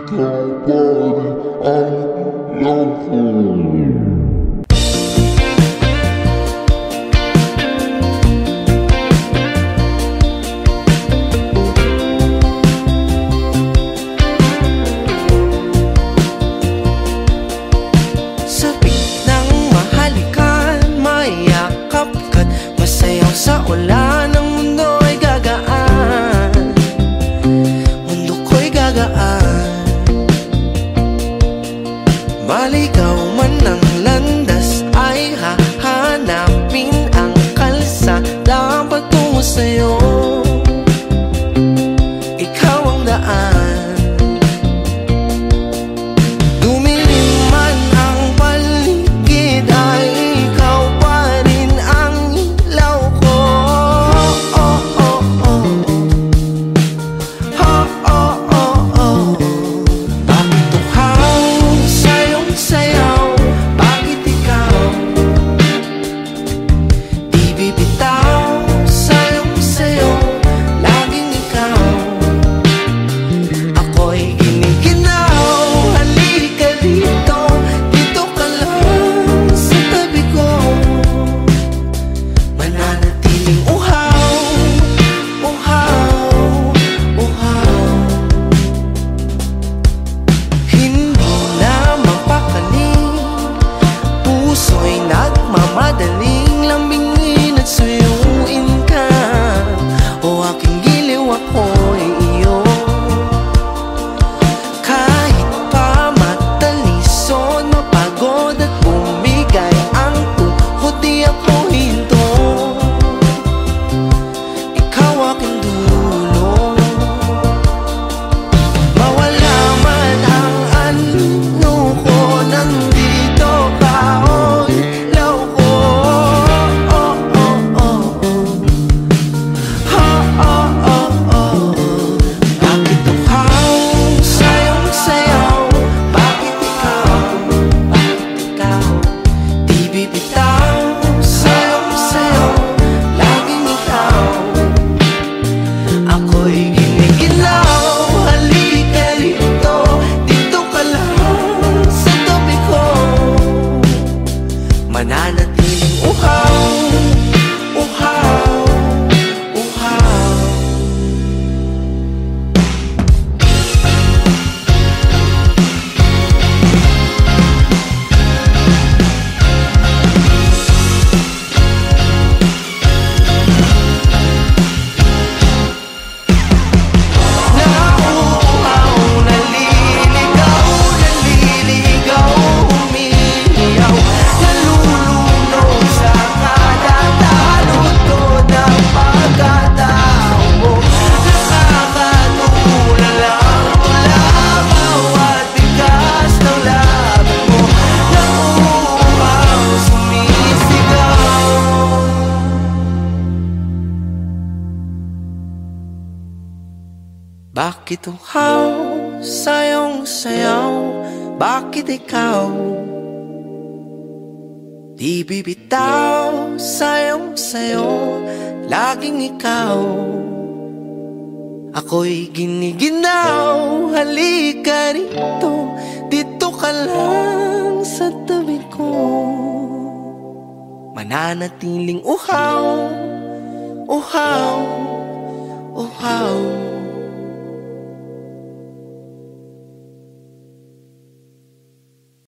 ikaw pa rin ang love ko. Sa ulan ng mundo ay gagaan, mundo ko'y gagaan. Maligaw man ang landas ay hahanapin ang kalsada patungo sa'yo. Ikaw ang daan. Dumilim man ang paligid ay ikaw pa rin ang ilaw ko. Madaling lambingin at suyuin ka, o aking giliw ako'y iyo. Kahit pa matalisod, mapagod at bumigay ang tuhod, di ako hinto. Ikaw aking dulo. Mawala man ang ano ko, nandito ka, o ilaw ko. Mananatiling uhaw, uhaw, uhaw. Nauuhaw, naliligaw, naliligaw, umiiyaw. Bakit uhaw sa iyong sayaw? Bakit ikaw di bibitaw sa iyong sayo? Laging ikaw. Ako'y giniginaw, halika rito, dito ka lang sa tabi ko. Mananatiling uhaw, uhaw, uhaw.